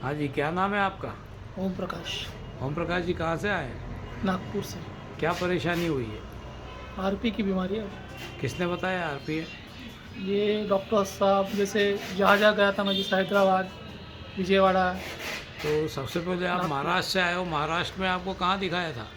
हाँ जी, क्या नाम है आपका? ओम प्रकाश। ओम प्रकाश जी कहाँ से आए हैं? नागपुर से। क्या परेशानी हुई है? आरपी की बीमारी है। किसने बताया आरपी है? ये डॉक्टर साहब जैसे जहाँ जहाँ गया था मैं, जैसे हैदराबाद, विजयवाड़ा, तो सबसे पहले आप नागपुर। महाराष्ट्र से आए हो, महाराष्ट्र में आपको कहाँ दिखाया था?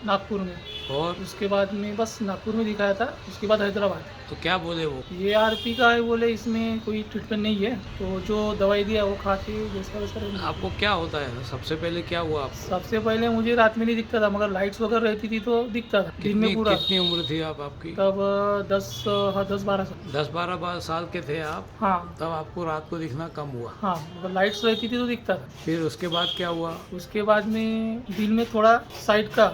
नागपुर में। और उसके बाद में बस नागपुर में दिखाया था, उसके बाद हैदराबाद। तो क्या बोले वो? ये आरपी का है, बोले इसमें कोई ट्रीटमेंट नहीं है, तो जो दवाई दिया वो खा के जैसा वैसा रहने दो। आपको क्या होता है? सबसे पहले क्या हुआ आपको? सबसे पहले मुझे रात में नहीं दिखता था, मगर लाइट्स वगैरह रहती थी तो दिखता था दिन में पूरा। कितनी उम्र थी आपकी? तब 10-12 साल। 10-12 साल के थे आप? हाँ तब आपको रात को दिखना कम हुआ? हाँ, मगर लाइट्स रहती थी तो दिखता था। फिर उसके बाद क्या हुआ? उसके बाद में दिन में थोड़ा साइड का,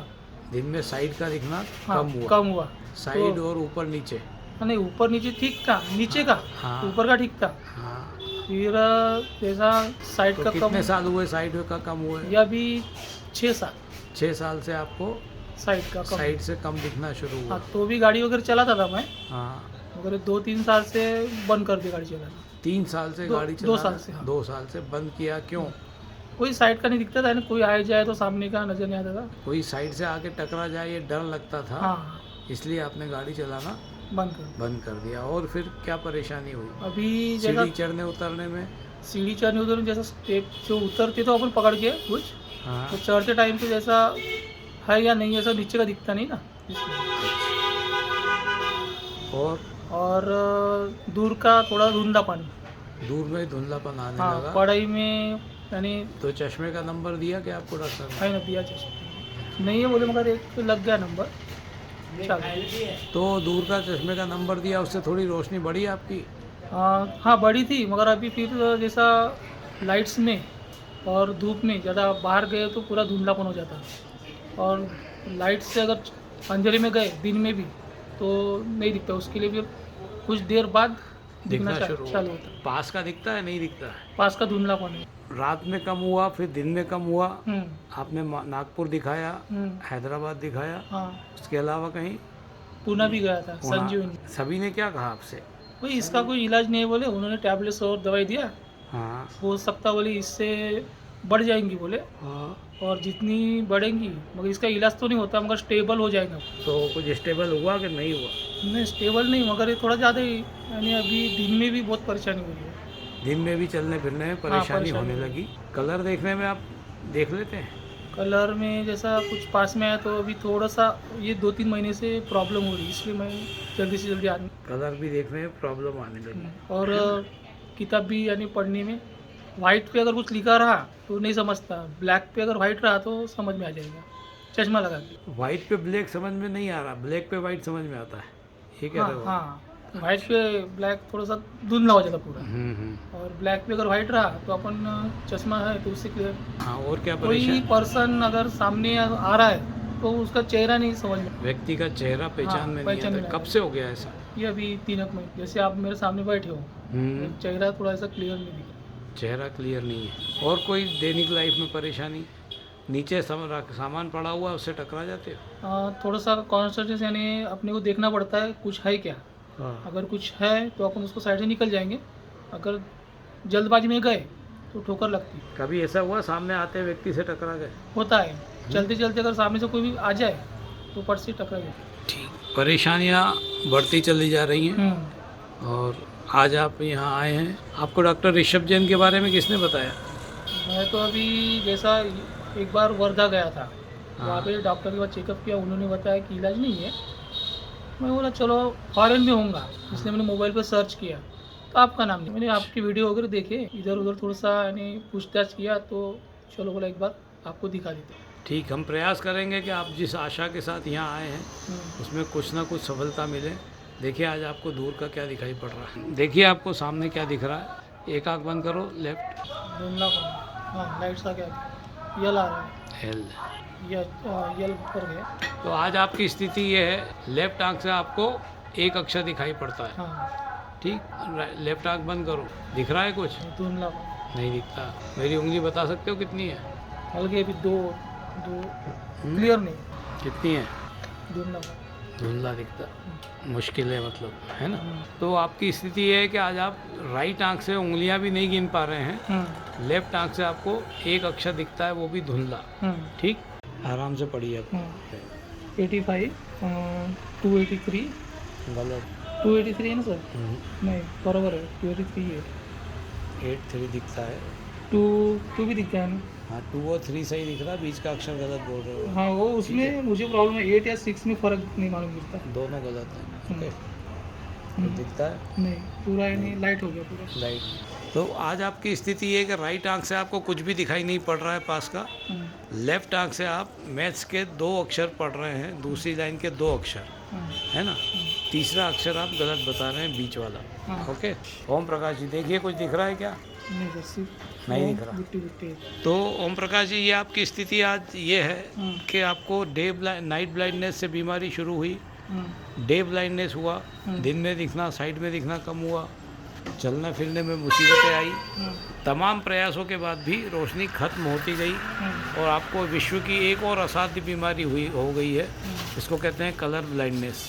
दिन में साइड का दिखना हाँ, कम हुआ? कम हुआ। साइड तो और ऊपर नीचे? नहीं, ऊपर नीचे ठीक था, नीचे का, हाँ ऊपर का ठीक था। हाँ। फिर जैसा साइड तो का कम। कितने साल हुए साइड का कम हुए? या अभी 6 साल 6 साल से आपको साइड का कम। साइड से कम दिखना शुरू हुआ? हाँ, तो भी गाड़ी वगैरह चलाता था मैं, हाँ। मगर 2-3 साल से बंद कर दी गाड़ी चलाना। 3 साल से गाड़ी 2 चलाना? साल से, हाँ। 2 साल से बंद किया, क्यों? कोई साइड का नहीं दिखता था ना, कोई आए जाए तो सामने का नजर नहीं आता था। कोई साइड से आके टकरा जाए ये डर लगता था? हाँ, इसलिए आपने गाड़ी चलाना बंद कर दी। बंद कर दिया। और फिर क्या परेशानी हुई? अभी सीढ़ी जैसा चढ़ने उतरने में? सीढ़ी चढ़ने उधर जैसा स्टेप से उतरते तो अपन पकड़ के कुछ, हाँ। तो चढ़ते टाइम पे जैसा है या नहीं, ऐसा नीचे का दिखता नहीं ना, इसलिए। और दूर का थोड़ा धुंधला पानी। दूर में धुंधलापन आने हाँ, लगा? पढ़ाई में यानी तो चश्मे का नंबर दिया क्या आपको डॉक्टर ने? है ना, दिया चश्मा नहीं है बोले, मगर एक तो लग गया नंबर। चल। तो दूर का चश्मे का नंबर दिया, उससे थोड़ी रोशनी बढ़ी आपकी? हाँ, बड़ी थी, मगर अभी फिर जैसा लाइट्स में और धूप में ज़्यादा बाहर गए तो पूरा धुंधलापन हो जाता है। और लाइट से अगर अंधेरे में गए दिन में भी तो नहीं दिखता, उसके लिए फिर कुछ देर बाद दिखना शुरू चालू होता है। पास का दिखता है, नहीं दिखता है? पास का धुंधलापन है। रात में कम हुआ, फिर दिन में कम हुआ। हम्म। आपने नागपुर दिखाया, हम्म। हैदराबाद दिखाया, हाँ, उसके अलावा कहीं? पूना भी गया था, पुणे। संजीवनी। सभी ने क्या कहा आपसे? भाई इसका कोई इलाज नहीं है बोले, उन्होंने टैबलेट्स और दवाई दिया। हाँ हो सकता बोले इससे बढ़ जाएंगी बोले, हाँ। और जितनी बढ़ेंगी मगर इसका इलाज तो नहीं होता, मगर स्टेबल हो जाएगा। तो कुछ स्टेबल हुआ कि नहीं हुआ? नहीं, स्टेबल नहीं, मगर ये थोड़ा ज़्यादा ही, यानी अभी दिन में भी बहुत परेशानी हुई है। दिन में भी चलने फिरने में परेशानी परेशानी होने हुई। लगी? कलर देखने में आप देख लेते हैं? कलर में जैसा कुछ पास में आया तो अभी थोड़ा सा ये 2-3 महीने से प्रॉब्लम हो रही है, इसलिए मैं जल्दी से जल्दी आने। कलर भी देखने में प्रॉब्लम आने लगी? और किताब भी यानी पढ़ने में वाइट पे अगर कुछ लिखा रहा तो नहीं समझता, ब्लैक पे अगर वाइट रहा तो समझ में आ जाएगा, चश्मा लगा के। वाइट पे ब्लैक समझ में नहीं आ रहा, ब्लैक पे वाइट समझ में आता है, ये कह हाँ रहे हो? हाँ, वाइट पे ब्लैक थोड़ा सा धुंधला हो जाता पूरा, हम्म। और ब्लैक पे अगर वाइट रहा तो अपन चश्मा है तो उससे क्लियर। हाँ, और क्या कोई परेशानी? पर्सन अगर सामने आ रहा है तो उसका चेहरा नहीं समझ में। व्यक्ति का चेहरा पहचान हाँ, में नहीं पहचान आता? में कब नहीं से हो गया ऐसा? ये अभी 3 महीने, जैसे आप मेरे सामने बैठे हो, तो चेहरा थोड़ा सा क्लियर नहीं दिखा। चेहरा क्लियर नहीं है। और कोई दैनिक लाइफ में परेशानी? नीचे सामान पड़ा हुआ है, उससे टकरा जाते हो? थोड़ा सा कॉन्सेंट्रेशन, यानी अपने को देखना पड़ता है कुछ है क्या। हाँ। अगर कुछ है तो अपन उसको साइड से निकल जाएंगे, अगर जल्दबाजी में गए तो ठोकर लगती है। कभी ऐसा हुआ सामने आते व्यक्ति से टकरा गए? होता है, चलते चलते अगर सामने से कोई भी आ जाए तो पट से टकरा जाए। ठीक। परेशानियाँ बढ़ती चली जा रही हैं, और आज आप यहाँ आए हैं। आपको डॉक्टर ऋषभ जैन के बारे में किसने बताया? मैं तो अभी जैसा एक बार वर्धा गया था, हाँ। वहाँ पे डॉक्टर के पास चेकअप किया, उन्होंने बताया कि इलाज नहीं है। मैं बोला चलो फॉरेन में होऊंगा, इसलिए मैंने मोबाइल पर सर्च किया तो आपका नाम नहीं, मैंने आपकी वीडियो वगैरह देखे, इधर उधर थोड़ा सा यानी पूछताछ किया, तो चलो बोला एक बार आपको दिखा देते। ठीक, हम प्रयास करेंगे कि आप जिस आशा के साथ यहाँ आए हैं उसमें कुछ ना कुछ सफलता मिले। देखिए आज आपको दूर का क्या दिखाई पड़ रहा है, देखिए आपको सामने क्या दिख रहा है। एक आँख बंद करो, लेफ्ट। धुंधला कौन? हाँ, लाइट्स आ गया, यल आ रहा है, हेल। यल पर गया। तो आज आपकी स्थिति ये है, लेफ्ट आँख से आपको एक अक्षर दिखाई पड़ता है। हाँ, ठीक, लेफ्ट आँख बंद करो। दिख रहा है कुछ? धुंधला नहीं दिखता। मेरी उंगली बता सकते हो कितनी है? हल्के, अभी दो क्लियर नहीं, कितनी है? धुंधला। धुंधला दिखता, मुश्किल है मतलब, है ना? तो आपकी स्थिति ये है कि आज आप राइट आंख से उंगलियां भी नहीं गिन पा रहे हैं, लेफ्ट आंख से आपको एक अक्षर दिखता है, वो भी धुंधला। ठीक, आराम से पढ़िए अब। 85 283 गलत। 283 है ना सर? नहीं बराबर है, 283 है। 83 दिखता है। 2 भी दिखता है ना? हाँ, 2 और 3 सही दिख रहा है, बीच का अक्षर गलत बोल रहे हो। हाँ वो उसमें मुझे प्रॉब्लम है, 8 या 6 में फ़र्क नहीं मालूम गिरता। दोनों गलत है। ओके, दिखता है नहीं पूरा ही नहीं, लाइट हो गया पूरा। लाइट। तो आज आपकी स्थिति ये है कि राइट आंख से आपको कुछ भी दिखाई नहीं पड़ रहा है पास का। लेफ्ट आंख से आप मैथ्स के 2 अक्षर पढ़ रहे हैं, दूसरी लाइन के 2 अक्षर, है ना। तीसरा अक्षर आप गलत बता रहे हैं, बीच वाला। ओके, ओम प्रकाश जी देखिए, कुछ दिख रहा है क्या? नहीं सर, सिर्फ नहीं दिख रहा। गिट्टी है। तो ओम प्रकाश जी, ये आपकी स्थिति आज ये है कि आपको नाइट ब्लाइंडनेस से बीमारी शुरू हुई। डे ब्लाइंडनेस हुआ, दिन में दिखना, साइड में दिखना कम हुआ, चलने फिरने में मुसीबतें आई। तमाम प्रयासों के बाद भी रोशनी खत्म होती गई और आपको विश्व की एक और असाध्य बीमारी हो गई है, इसको कहते हैं कलर ब्लाइंडनेस।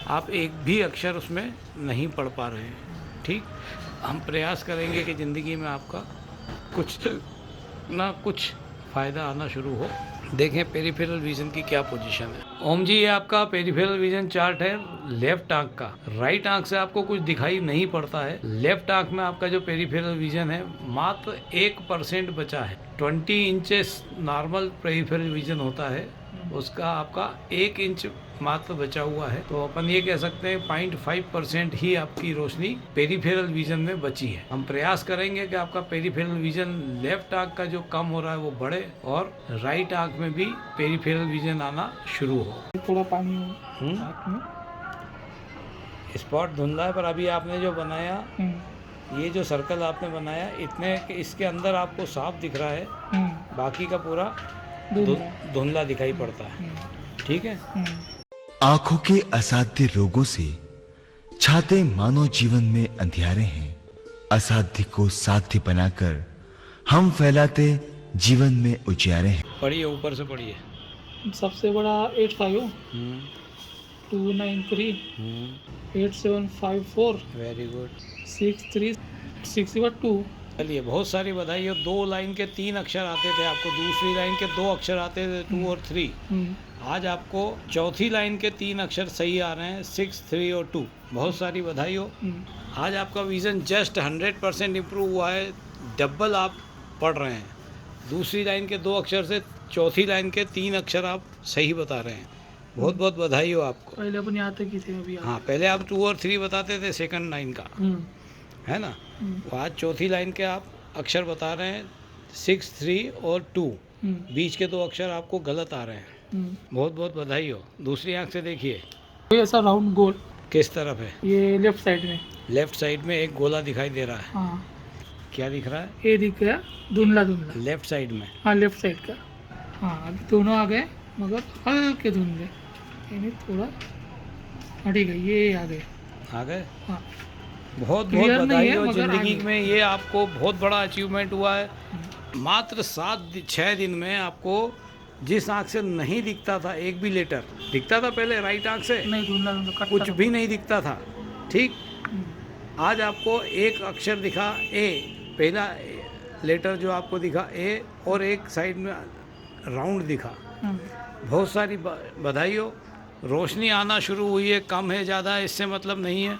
आप एक भी अक्षर उसमें नहीं पढ़ पा रहे हैं। ठीक, हम प्रयास करेंगे कि ज़िंदगी में आपका कुछ ना कुछ फ़ायदा आना शुरू हो। देखें पेरिफेरल विजन की क्या पोजीशन है। ओम जी, ये आपका पेरिफेरल विजन चार्ट है लेफ्ट आंख का। राइट आंख से आपको कुछ दिखाई नहीं पड़ता है। लेफ्ट आंख में आपका जो पेरिफेरल विजन है मात्र 1% बचा है। 20 इंचेस नॉर्मल पेरिफेरल विजन होता है, उसका आपका 1 इंच मात्र बचा हुआ है। तो अपन ये कह सकते हैं 0.5% ही आपकी रोशनी पेरिफेरल विजन में बची है। हम प्रयास करेंगे कि आपका पेरिफेरल विजन लेफ्ट आंख का जो कम हो रहा है वो बढ़े और राइट आंख में भी पेरिफेरल विजन आना शुरू हो। थोड़ा पानी आँख में स्पॉट धुंधला है, पर अभी आपने जो बनाया, ये जो सर्कल आपने बनाया, इतने इसके अंदर आपको साफ दिख रहा है, बाकी का पूरा धुंधला दिखाई पड़ता है। ठीक है, आंखों के असाध्य रोगों से छाते मानव जीवन में अंधियारे हैं। असाध्य को साध्य बनाकर हम फैलाते जीवन में उजियारे हैं। पढ़िए, ऊपर से पढ़िए। सबसे बड़ा 85 293 8754 वेरी गुड 6362। चलिए, बहुत सारी बधाई हो। 2 लाइन के 3 अक्षर आते थे आपको, दूसरी लाइन के 2 अक्षर आते थे 2 और 3। आज आपको चौथी लाइन के 3 अक्षर सही आ रहे हैं, 6, 3 और 2। बहुत सारी बधाई हो। आज आपका विज़न जस्ट 100% इम्प्रूव हुआ है, डबल आप पढ़ रहे हैं। दूसरी लाइन के 2 अक्षर से चौथी लाइन के 3 अक्षर आप सही बता रहे हैं। बहुत बहुत बधाई हो आपको। पहले अपन यहाँ तक ही थे, अभी हाँ, पहले आप 2 और 3 बताते थे सेकंड लाइन का, है ना। आज चौथी लाइन के आप अक्षर बता रहे हैं, 6, 3 और 2। बीच के 2 अक्षर आपको गलत आ रहे हैं। बहुत बहुत बधाई हो। दूसरी आंख से देखिए, ये ऐसा राउंड गोल किस तरफ है? ये लेफ्ट साइड में। लेफ्ट साइड में एक गोला दिखाई दे रहा है। हाँ, क्या दिख रहा है? ये दिख गया धुंधला धुंधला लेफ्ट साइड में। हाँ, लेफ्ट साइड का। हाँ, अभी दोनों आ गए मगर हल्के धुंधले, यानी थोड़ा हटी गई। ये आ गए। आ गए। हाँ, बहुत बहुत Clear नहीं बधाई है, हो। मगर जिंदगी आगे। में ये आपको बहुत बड़ा अचीवमेंट हुआ है। मात्र 6 दिन में आपको जिस आंख से नहीं दिखता था एक भी लेटर, दिखता था पहले राइट आंख से, नहीं धुंधला धुंधला कटता कुछ था। भी नहीं दिखता था। ठीक, आज आपको एक अक्षर दिखा, ए, पहला लेटर जो आपको दिखा ए, और एक साइड में राउंड दिखा। बहुत सारी बधाई हो। रोशनी आना शुरू हुई है, कम है ज़्यादा है इससे मतलब नहीं है।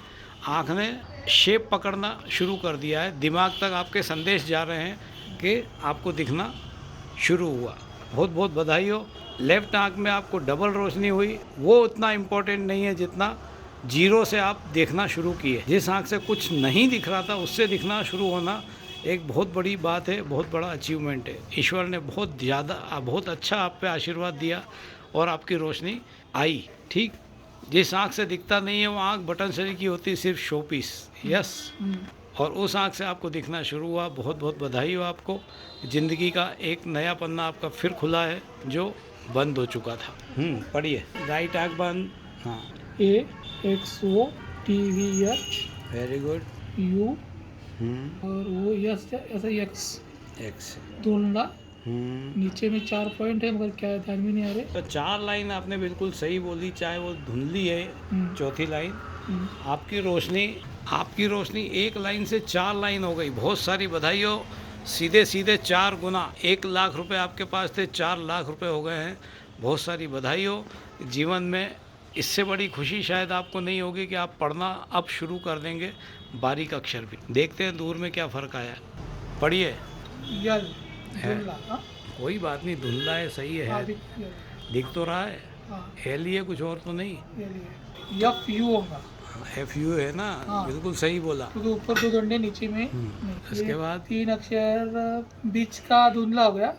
आँख ने शेप पकड़ना शुरू कर दिया है, दिमाग तक आपके संदेश जा रहे हैं कि आपको दिखना शुरू हुआ। बहुत बहुत बधाई हो। लेफ्ट आँख में आपको डबल रोशनी हुई, वो उतना इम्पोर्टेंट नहीं है जितना 0 से आप देखना शुरू किए। जिस आँख से कुछ नहीं दिख रहा था उससे दिखना शुरू होना एक बहुत बड़ी बात है, बहुत बड़ा अचीवमेंट है। ईश्वर ने बहुत अच्छा आप पे आशीर्वाद दिया और आपकी रोशनी आई। ठीक, जिस आँख से दिखता नहीं है वो आँख बटन शरीर की होती है, सिर्फ शो पीस। यस, और उस आँख से आपको दिखना शुरू हुआ। बहुत बहुत बधाई हो आपको। ज़िंदगी का एक नया पन्ना आपका फिर खुला है जो बंद हो चुका था। पढ़िए, राइट आँख बंद। हाँ, A X O T V H very good. U और वो यस ऐसा एक्स एक्स। धुंधला। नीचे में 4 पॉइंट है मगर क्या है ध्यान में नहीं आ रहे। तो 4 लाइन आपने बिल्कुल सही बोली, चाहे वो धुंधली है। चौथी लाइन आपकी रोशनी एक लाइन से 4 लाइन हो गई। बहुत सारी बधाई हो। सीधे सीधे 4 गुना, 1 लाख रुपए आपके पास थे, 4 लाख रुपए हो गए हैं। बहुत सारी बधाई हो। जीवन में इससे बड़ी खुशी शायद आपको नहीं होगी कि आप पढ़ना अब शुरू कर देंगे, बारीक अक्षर भी। देखते हैं दूर में क्या फ़र्क आया। पढ़िए। यल है। धुंधला, हाँ? कोई बात नहीं, धुंधला है, सही हाँ, है, यल, दिख तो रहा है। हाँ, एल ही है, कुछ और तो नहीं। FU होगा FU है ना। हाँ। बिल्कुल सही बोला। क्योंकि ऊपर 2 डंडे नीचे में नहीं। उसके ये बाद 3 अक्षर बीच का धुंधला हो गया,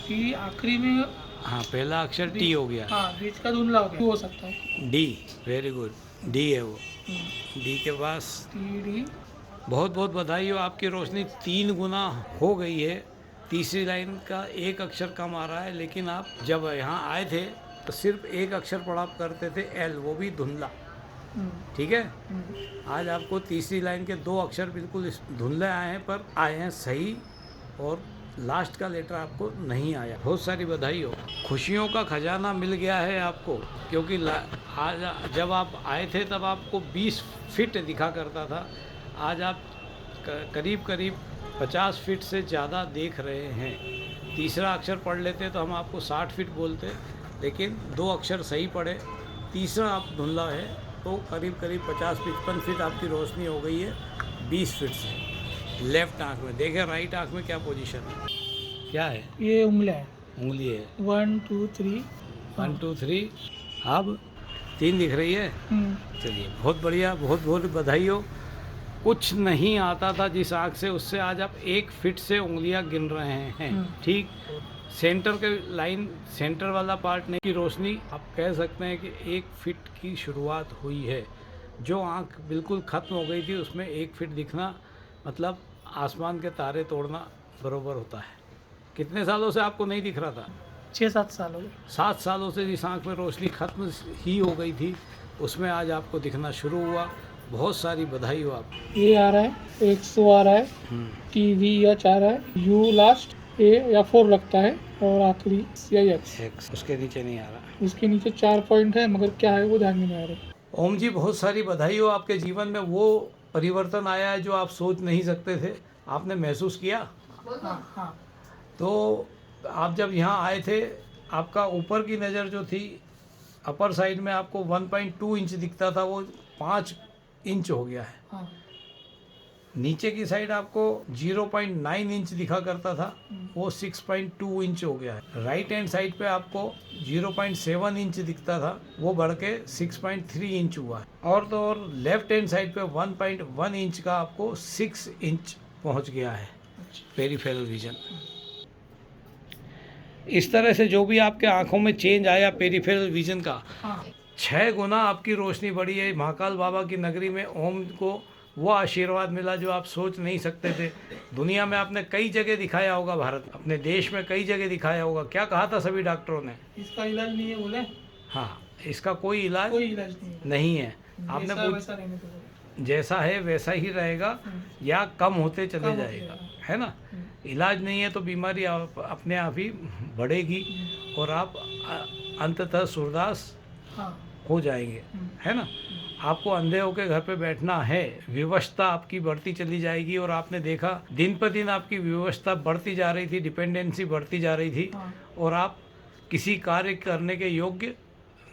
टी आखिरी में। हाँ, पहला अक्षर टी हो गया। हाँ, बीच का धुंधला हो गया, हो सकता है डी, वेरी गुड, डी है वो। हम्म, डी के पास TD। बहुत बहुत बधाई हो, आपकी रोशनी 3 गुना हो गई है। तीसरी लाइन का 1 अक्षर कम आ रहा है, लेकिन आप जब यहाँ आए थे तो सिर्फ 1 अक्षर पढ़ा करते थे, एल, वो भी धुंधला। ठीक है। आज आपको तीसरी लाइन के 2 अक्षर बिल्कुल धुंधले आए हैं, पर आए हैं सही, और लास्ट का लेटर आपको नहीं आया। बहुत सारी बधाई हो। खुशियों का खजाना मिल गया है आपको, क्योंकि आज जब आप आए थे तब आपको 20 फीट दिखा करता था, आज आप करीब करीब 50 फीट से ज़्यादा देख रहे हैं। तीसरा अक्षर पढ़ लेते तो हम आपको 60 फीट बोलते, लेकिन 2 अक्षर सही पढ़े, तीसरा आप धुंधला है, तो करीब करीब 50-55 फीट आपकी रोशनी हो गई है 20 फीट से। लेफ्ट आँख में देखें, राइट आँख में क्या पोजीशन है, क्या है? ये उंगलियां है, उंगली है। 1 2 3। 1 2 3, अब 3 दिख रही है। चलिए, बहुत बढ़िया, बहुत बहुत बधाई हो। कुछ नहीं आता था जिस आँख से, उससे आज आप 1 फीट से उंगलियां गिन रहे हैं। ठीक, सेंटर के लाइन, सेंटर वाला पार्ट नहीं की रोशनी, आप कह सकते हैं कि 1 फीट की शुरुआत हुई है। जो आँख बिल्कुल ख़त्म हो गई थी उसमें 1 फीट दिखना मतलब आसमान के तारे तोड़ना बरोबर होता है। कितने सालों से आपको नहीं दिख रहा था? 6-7 साल हो गए। 7 सालों से जिस आँख में रोशनी ख़त्म ही हो गई थी, उसमें आज आपको दिखना शुरू हुआ। बहुत सारी बधाई हो आप। ये आ रहा है, 100 आ रहा है, TV H आ रहा है, U लास्ट, A या 4 लगता है, और आखिरी CIX। उसके नीचे नहीं आ रहा। उसके नीचे 4 पॉइंट है, मगर क्या है वो ध्यान में नहीं आ रहा। ओम जी, बहुत सारी बधाई हो। आपके जीवन में वो परिवर्तन आया है जो आप सोच नहीं सकते थे, आपने महसूस किया। हाँ। तो आप जब यहाँ आए थे, आपका ऊपर की नज़र जो थी, अपर साइड में आपको 1.2 इंच दिखता था, वो 5 इंच हो गया है। हाँ। नीचे की साइड आपको 0.9 इंच दिखा करता था, वो 6.2 इंच हो गया है। राइट हैंड साइड पे आपको 0.7 इंच दिखता था, वो बढ़ के 6.3 इंच हुआ है। और तो और लेफ्ट हैंड साइड पे 1.1 इंच का आपको 6 इंच पहुंच गया है पेरिफेरल विजन। इस तरह से जो भी आपके आंखों में चेंज आया पेरिफेरल विजन का, 6 गुना आपकी रोशनी बढ़ी है। महाकाल बाबा की नगरी में ओम को वो आशीर्वाद मिला जो आप सोच नहीं सकते थे। दुनिया में आपने कई जगह दिखाया होगा, भारत अपने देश में कई जगह दिखाया होगा। क्या कहा था सभी डॉक्टरों ने? इसका इलाज नहीं है बोले। हाँ, इसका कोई इलाज नहीं है। आपने जैसा है वैसा ही रहेगा या कम होते चले जाएगा, है ना। इलाज नहीं है तो बीमारी अपने आप ही बढ़ेगी और आप अंततः सूरदास हो जाएंगे, है ना। आपको अंधे होकर घर पे बैठना है, विवशता आपकी बढ़ती चली जाएगी। और आपने देखा दिन पर दिन आपकी विवशता बढ़ती जा रही थी, डिपेंडेंसी बढ़ती जा रही थी, और आप किसी कार्य करने के योग्य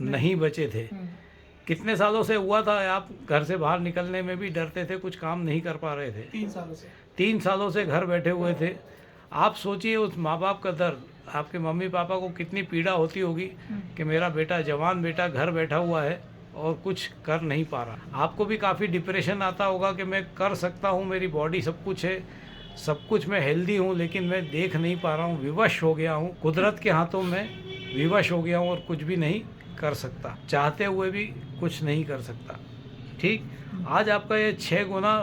नहीं बचे थे। कितने सालों से हुआ था आप घर से बाहर निकलने में भी डरते थे, कुछ काम नहीं कर पा रहे थे? 3 सालों से। 3 सालों से घर बैठे हुए थे। आप सोचिए उस माँ बाप का दर्द, आपके मम्मी पापा को कितनी पीड़ा होती होगी कि मेरा बेटा, जवान बेटा घर बैठा हुआ है और कुछ कर नहीं पा रहा। आपको भी काफ़ी डिप्रेशन आता होगा कि मैं कर सकता हूँ, मेरी बॉडी सब कुछ है, सब कुछ मैं हेल्दी हूँ, लेकिन मैं देख नहीं पा रहा हूँ, विवश हो गया हूँ, कुदरत के हाथों में विवश हो गया हूँ और कुछ भी नहीं कर सकता, चाहते हुए भी कुछ नहीं कर सकता। ठीक, आज आपका ये 6 गुना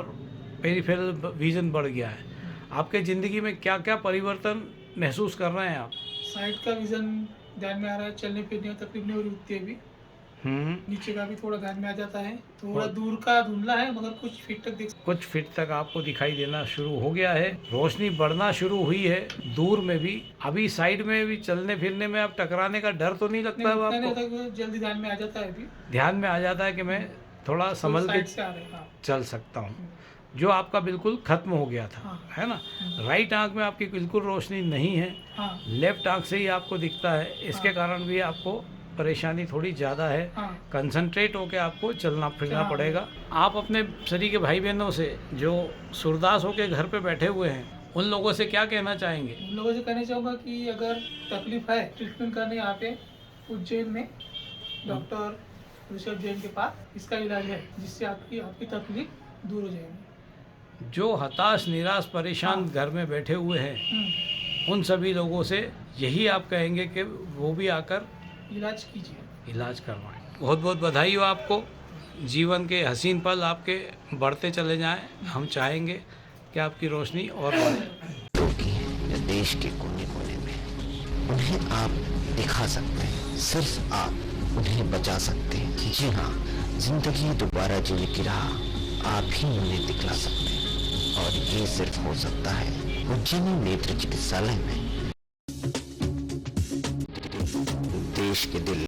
पेरिफेरल विजन बढ़ गया है। आपके ज़िंदगी में क्या क्या परिवर्तन महसूस कर रहे हैं आप? साइड का विजन ध्यान में आ रहा है, चलने फिरने में तकलीफ नहीं हो रही उठती है भी। नीचे का भी थोड़ा ध्यान में आ जाता है। थोड़ा दूर का धुंधला है, मगर कुछ फीट तक आपको दिखाई देना शुरू हो गया है। रोशनी बढ़ना शुरू हुई है दूर में भी। अभी साइड में भी चलने फिरने में आप टकराने का डर तो नहीं लगता है आपको? जल्दी ध्यान में आ जाता है। अभी ध्यान में आ जाता है कि मैं थोड़ा संभल के चल चल सकता हूँ। जो आपका बिल्कुल खत्म हो गया था, हाँ। है ना। राइट आंख में आपकी बिल्कुल रोशनी नहीं है, हाँ लेफ्ट आंख से ही आपको दिखता है, इसके हाँ। कारण भी आपको परेशानी थोड़ी ज़्यादा है। हाँ कंसंट्रेट होकर आपको चलना फिरना हाँ। पड़ेगा। आप अपने शरीर के भाई बहनों से जो सूरदास होकर घर पे बैठे हुए हैं, उन लोगों से क्या कहना चाहेंगे? उन लोगों से कहना चाहूँगा कि अगर तकलीफ है, ट्रीटमेंट करने यहाँ पे उज्जैन में डॉक्टर ऋषभ जैन के पास इसका इलाज है, जिससे आपकी आपकी तकलीफ दूर हो जाएगी। जो हताश निराश परेशान हाँ। घर में बैठे हुए हैं, उन सभी लोगों से यही आप कहेंगे कि वो भी आकर इलाज कीजिए। इलाज करवाएं। बहुत बहुत बधाई हो आपको। जीवन के हसीन पल आपके बढ़ते चले जाएं। हम चाहेंगे कि आपकी रोशनी और बढ़े। रोगी हैं या देश के कोने कोने में, उन्हें आप दिखा सकते हैं, सिर्फ आप उन्हें बचा सकते हैं। जी हाँ, जिंदगी दोबारा जीने की राह आप ही उन्हें दिखला सकते हैं, और ये सिर्फ हो सकता है उज्जैनी नेत्र चिकित्सालय में। देश के दिल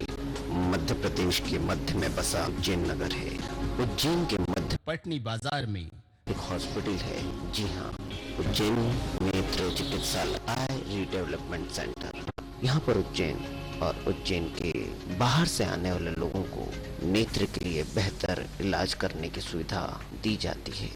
मध्य प्रदेश के मध्य में बसा उज्जैन नगर है। उज्जैन के मध्य पटनी बाजार में एक हॉस्पिटल है। जी हाँ, उज्जैन नेत्र चिकित्सालय आई रीडेवलपमेंट सेंटर। यहाँ पर उज्जैन और उज्जैन के बाहर से आने वाले लोगों को नेत्र के लिए बेहतर इलाज करने की सुविधा दी जाती है।